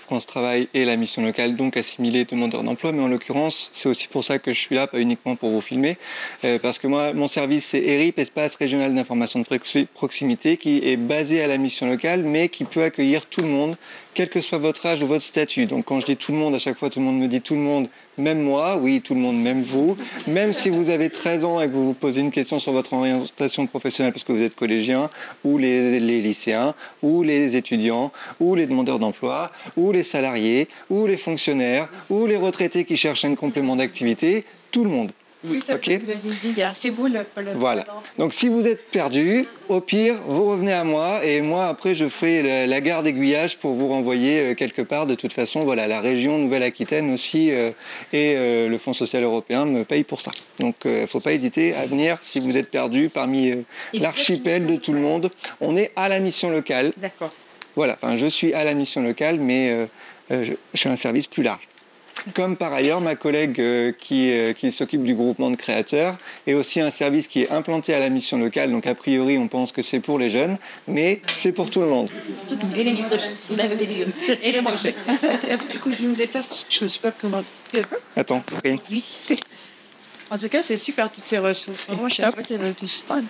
France Travail et la mission locale, donc assimilés demandeurs d'emploi. Mais en l'occurrence, c'est aussi pour ça que je suis là, pas uniquement pour vous filmer, parce que moi, mon service, c'est ERIP, Espace Régional d'Information de Proximité, qui est basé à la mission locale, mais qui peut accueillir tout le monde, quel que soit votre âge ou votre statut. Donc quand je dis tout le monde, à chaque fois tout le monde me dit tout le monde, même moi, oui, tout le monde, même vous. Même si vous avez 13 ans et que vous vous posez une question sur votre orientation professionnelle parce que vous êtes collégien, ou les lycéens, ou les étudiants, ou les demandeurs d'emploi, ou les salariés, ou les fonctionnaires, ou les retraités qui cherchent un complément d'activité, tout le monde. Oui, ça Okay. c'est beau le Voilà. Donc si vous êtes perdu, au pire, vous revenez à moi et moi après je fais la gare d'aiguillage pour vous renvoyer quelque part. De toute façon, voilà, la région Nouvelle-Aquitaine aussi et le Fonds social européen me payent pour ça. Donc il ne faut pas hésiter à venir si vous êtes perdu parmi l'archipel de tout le monde. On est à la mission locale. D'accord. Voilà, enfin, je suis à la mission locale, mais je suis un service plus large. Comme par ailleurs, ma collègue qui s'occupe du groupement de créateurs est aussi un service qui est implanté à la mission locale. Donc a priori, on pense que c'est pour les jeunes, mais c'est pour tout le monde. Du coup, je me déplace, je ne sais pas comment. Attends, oui. En tout cas, c'est super toutes ces ressources. Moi, je sais pas qu'elles veulent tous pas.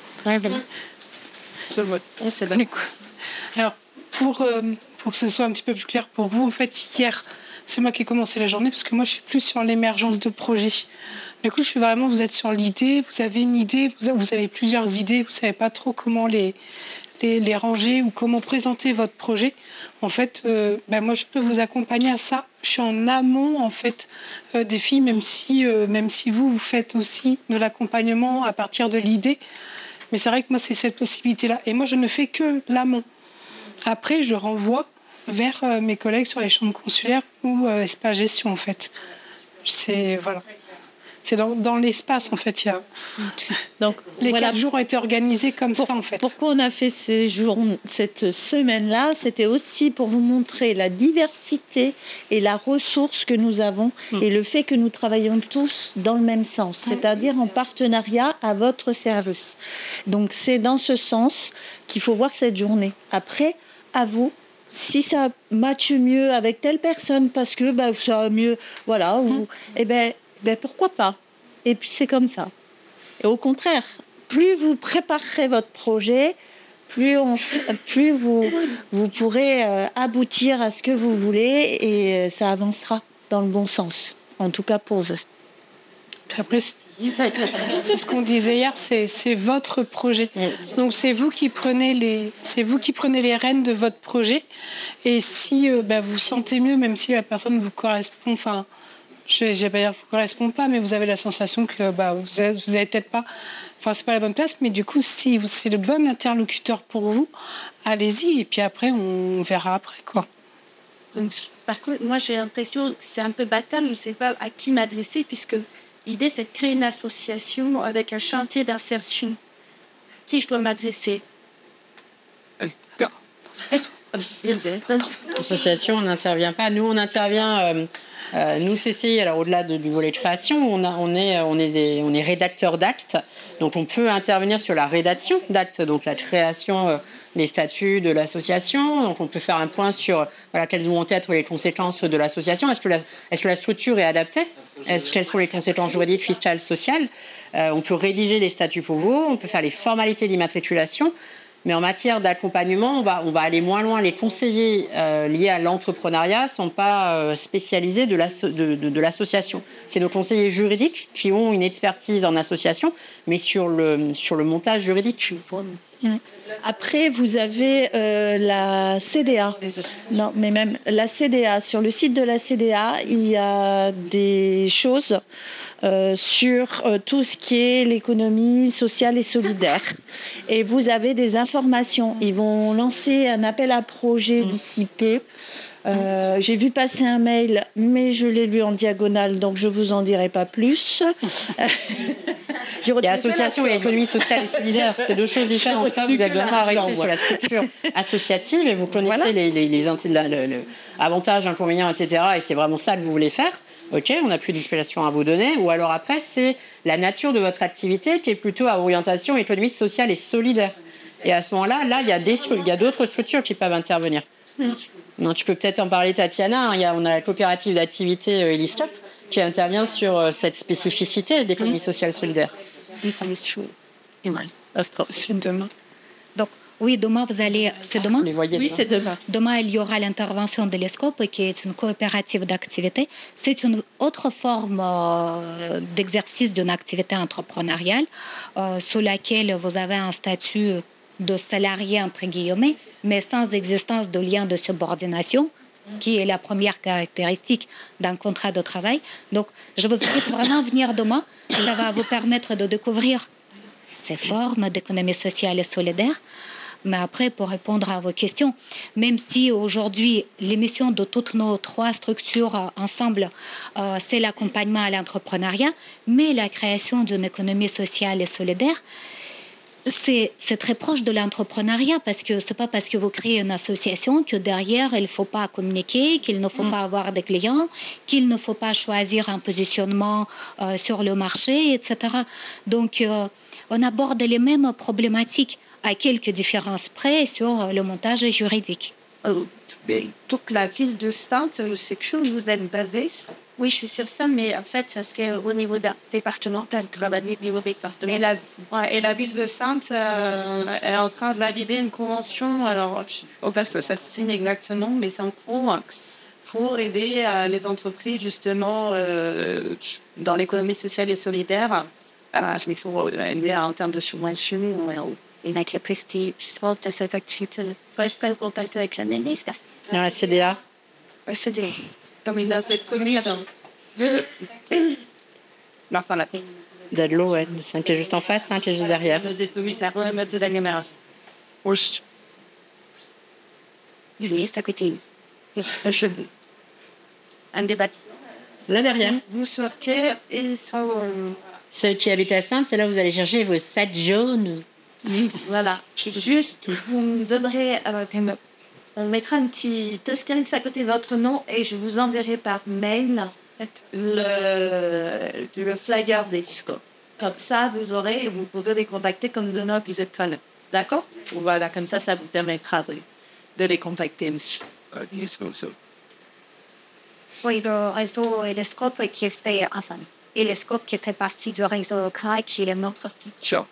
C'est donné quoi. Alors, pour que ce soit un petit peu plus clair pour vous, en fait, hier, c'est moi qui ai commencé la journée parce que moi, je suis plus sur l'émergence de projets. Du coup, vous êtes sur l'idée, vous avez une idée, vous avez plusieurs idées, vous ne savez pas trop comment les ranger ou comment présenter votre projet. En fait, moi, je peux vous accompagner à ça. Je suis en amont, en fait, des filles, même si vous faites aussi de l'accompagnement à partir de l'idée. Mais c'est vrai que moi, c'est cette possibilité-là. Et moi, je ne fais que l'amont. Après, je renvoie vers mes collègues sur les chambres consulaires ou espace gestion, en fait. C'est dans l'espace, en fait. Donc, les 4 jours ont été organisés comme ça, en fait. Pourquoi on a fait cette semaine-là? C'était aussi pour vous montrer la diversité et la ressource que nous avons et le fait que nous travaillons tous dans le même sens, c'est-à-dire en partenariat à votre service. Donc, c'est dans ce sens qu'il faut voir cette journée. Après, à vous, si ça matche mieux avec telle personne parce que ça va mieux, voilà, ou pourquoi pas. Et puis c'est comme ça. Et au contraire, plus vous préparerez votre projet, plus vous pourrez aboutir à ce que vous voulez et ça avancera dans le bon sens, en tout cas pour vous. Après, c'est ce qu'on disait hier, c'est votre projet. Donc c'est vous qui prenez les rênes de votre projet. Et si vous sentez mieux, même si la personne vous correspond, enfin, je vais pas dire vous correspond pas, mais vous avez la sensation que vous avez peut-être pas, enfin c'est pas la bonne place, mais du coup si c'est le bon interlocuteur pour vous, allez-y et puis après on verra après quoi. Donc, par contre, moi j'ai l'impression que c'est un peu bâtard, je ne sais pas à qui m'adresser puisque l'idée, c'est de créer une association avec un chantier d'insertion. À qui je dois m'adresser? L'association, on n'intervient pas. Nous, on intervient. Nous, CCI, alors au-delà du volet de création, on est rédacteur d'actes. Donc, on peut intervenir sur la rédaction d'actes, donc la création des statuts de l'association. Donc, on peut faire un point sur quelles vont être les conséquences de l'association. Est-ce que la structure est adaptée? Quelles sont les conséquences juridiques, fiscales, sociales? On peut rédiger les statuts pour vous. On peut faire les formalités d'immatriculation. Mais en matière d'accompagnement, on va aller moins loin. Les conseillers liés à l'entrepreneuriat ne sont pas spécialisés de l'association. C'est nos conseillers juridiques qui ont une expertise en association, mais sur le montage juridique. Après, vous avez la CDA. Non, mais même la CDA. Sur le site de la CDA, il y a des choses sur tout ce qui est l'économie sociale et solidaire. Et vous avez des informations. Ils vont lancer un appel à projet d'ici peu. J'ai vu passer un mail, mais je l'ai lu en diagonale, donc je ne vous en dirai pas plus. Il y a association et économie sociale et solidaire, c'est 2 choses différentes. Vous avez bien arrêté sur la structure associative et vous connaissez les avantages, inconvénients, etc. Et c'est vraiment ça que vous voulez faire. OK, on n'a plus d'inspiration à vous donner. Ou alors après, c'est la nature de votre activité qui est plutôt à orientation économique, sociale et solidaire. Et à ce moment-là, il y a d'autres structures qui peuvent intervenir. Donc, tu peux peut-être en parler, Tatiana. On a la coopérative d'activité Elistop qui intervient sur cette spécificité d'économie sociale solidaire. C'est demain. Donc, oui, demain, c'est demain? Oui, c'est demain. Demain, il y aura l'intervention de l'ESCOP, qui est une coopérative d'activité. C'est une autre forme d'exercice d'une activité entrepreneuriale sous laquelle vous avez un statut de salarié, entre guillemets, mais sans existence de lien de subordination, qui est la première caractéristique d'un contrat de travail. Donc, je vous invite vraiment à venir demain. Ça va vous permettre de découvrir ces formes d'économie sociale et solidaire. Mais après, pour répondre à vos questions, même si aujourd'hui, l'émission de toutes nos 3 structures ensemble, c'est l'accompagnement à l'entrepreneuriat, mais la création d'une économie sociale et solidaire, c'est très proche de l'entrepreneuriat parce que c'est pas parce que vous créez une association que derrière il ne faut pas communiquer, qu'il ne faut pas avoir des clients, qu'il ne faut pas choisir un positionnement sur le marché, etc. Donc on aborde les mêmes problématiques à quelques différences près sur le montage juridique. Donc la ville de Saintes, c'est que vous êtes basé. Oui, je suis sur ça, mais en fait, ça serait au niveau départemental, et la ville de Saintes est en train de valider une convention. Alors, au fait, ça se signe exactement, mais c'est en cours pour aider les entreprises, justement, dans l'économie sociale et solidaire. Il faut aider en termes de subventions. Et avec la prestige, de cette activité, je peux contacter avec la ministre. Dans la CDA. La CDA. Comme il a cette commune. Enfin, là. De l'eau, ouais. Qui est juste en face, qui est juste derrière. Oui. Il est à côté. Un débat. Là, derrière. Vous sortez et sont... Ceux qui habitent à Saintes, c'est là où vous allez chercher vos sacs jaunes. Voilà. Juste, vous devrez... on mettra un petit Astérix à côté de votre nom et je vous enverrai par mail le flyer des discours. Comme ça, vous pourrez les contacter comme demain vous êtes collègues. D'accord? Voilà, comme ça vous permettra de les contacter aussi. Oui, le réseau Elescope qui fait, enfin, Elescope qui fait partie du réseau CRAI qui est notre structure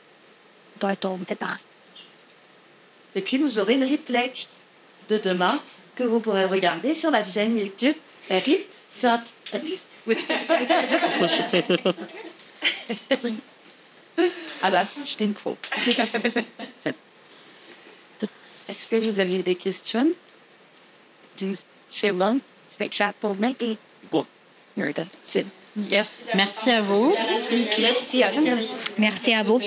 dont on départ. Et puis vous aurez le replay de demain que vous pourrez regarder sur la chaîne YouTube Eric Sainte. À la fin, je t'info. Est-ce que vous avez des questions? C'est chat pour m'aider. Bon, merci à vous. Merci à vous. Merci à vous.